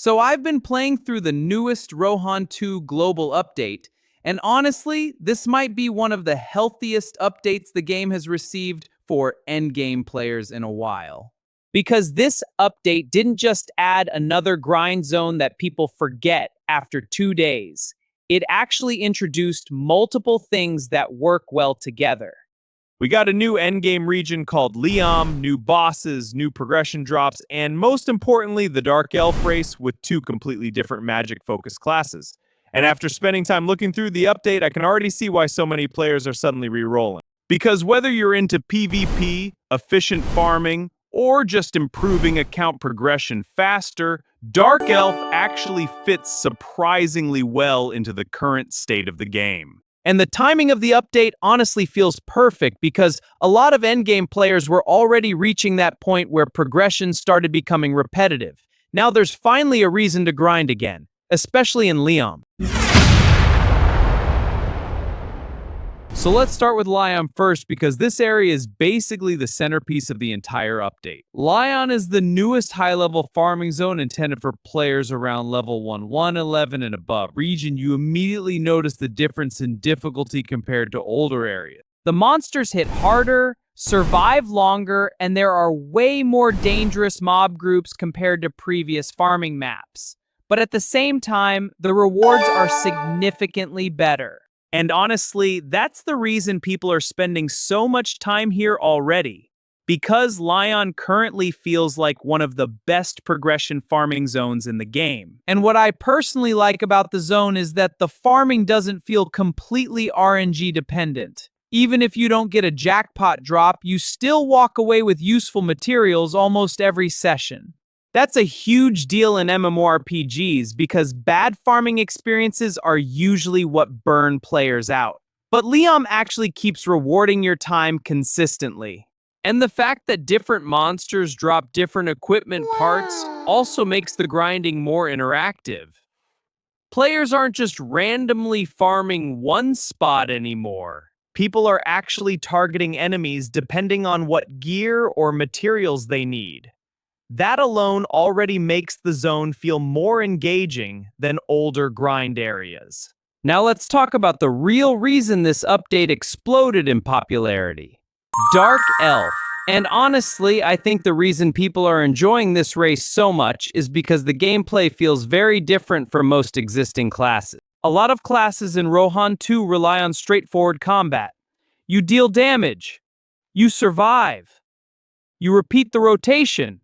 So I've been playing through the newest Rohan 2 global update, and honestly, this might be one of the healthiest updates the game has received for endgame players in a while. Because this update didn't just add another grind zone that people forget after 2 days. It actually introduced multiple things that work well together. We got a new endgame region called Liom, new bosses, new progression drops, and most importantly, the Dark Elf race with two completely different magic-focused classes. And after spending time looking through the update, I can already see why so many players are suddenly re-rolling. Because whether you're into PvP, efficient farming, or just improving account progression faster, Dark Elf actually fits surprisingly well into the current state of the game. And the timing of the update honestly feels perfect because a lot of endgame players were already reaching that point where progression started becoming repetitive. Now there's finally a reason to grind again, especially in Liom. So let's start with Liom first because this area is basically the centerpiece of the entire update. Liom is the newest high-level farming zone intended for players around level 111 and above. Region, you immediately notice the difference in difficulty compared to older areas. The monsters hit harder, survive longer, and there are way more dangerous mob groups compared to previous farming maps. But at the same time, the rewards are significantly better. And honestly, that's the reason people are spending so much time here already. Because Liom currently feels like one of the best progression farming zones in the game. And what I personally like about the zone is that the farming doesn't feel completely RNG dependent. Even if you don't get a jackpot drop, you still walk away with useful materials almost every session. That's a huge deal in MMORPGs because bad farming experiences are usually what burn players out. But Liom actually keeps rewarding your time consistently. And the fact that different monsters drop different equipment parts also makes the grinding more interactive. Players aren't just randomly farming one spot anymore. People are actually targeting enemies depending on what gear or materials they need. That alone already makes the zone feel more engaging than older grind areas. Now let's talk about the real reason this update exploded in popularity. Dark Elf. And honestly, I think the reason people are enjoying this race so much is because the gameplay feels very different from most existing classes. A lot of classes in Rohan 2 rely on straightforward combat. You deal damage. You survive. You repeat the rotation.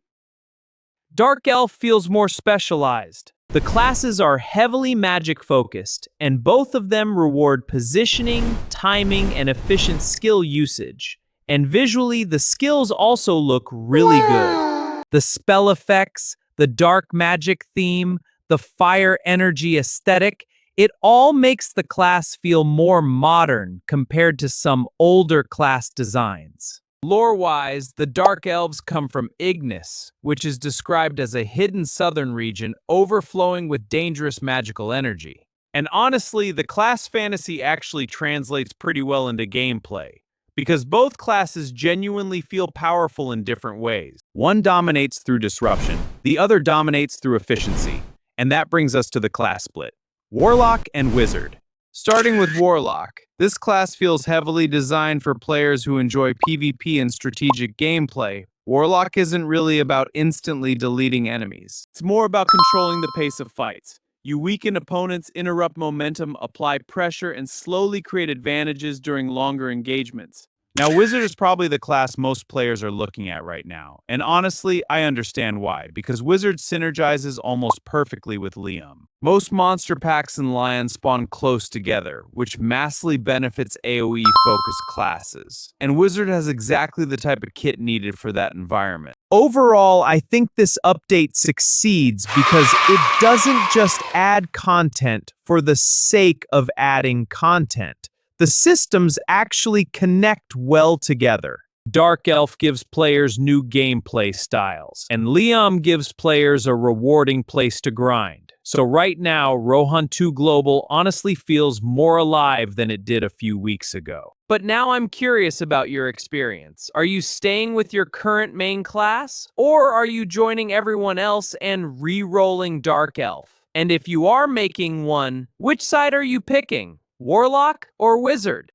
Dark Elf feels more specialized. The classes are heavily magic-focused, and both of them reward positioning, timing, and efficient skill usage. And visually, the skills also look really good. The spell effects, the dark magic theme, the fire energy aesthetic, it all makes the class feel more modern compared to some older class designs. Lore-wise, the Dark Elves come from Ignis, which is described as a hidden southern region overflowing with dangerous magical energy. And honestly, the class fantasy actually translates pretty well into gameplay, because both classes genuinely feel powerful in different ways. One dominates through disruption, the other dominates through efficiency. And that brings us to the class split. Warlock and Wizard. Starting with Warlock, this class feels heavily designed for players who enjoy PvP and strategic gameplay. Warlock isn't really about instantly deleting enemies. It's more about controlling the pace of fights. You weaken opponents, interrupt momentum, apply pressure, and slowly create advantages during longer engagements. Now, Wizard is probably the class most players are looking at right now. And honestly, I understand why, because Wizard synergizes almost perfectly with Liom. Most monster packs and Lion spawn close together, which massively benefits AoE-focused classes. And Wizard has exactly the type of kit needed for that environment. Overall, I think this update succeeds because it doesn't just add content for the sake of adding content. The systems actually connect well together. Dark Elf gives players new gameplay styles, and Liom gives players a rewarding place to grind. So right now, Rohan 2 Global honestly feels more alive than it did a few weeks ago. But now I'm curious about your experience. Are you staying with your current main class, or are you joining everyone else and re-rolling Dark Elf? And if you are making one, which side are you picking? Warlock or Wizard?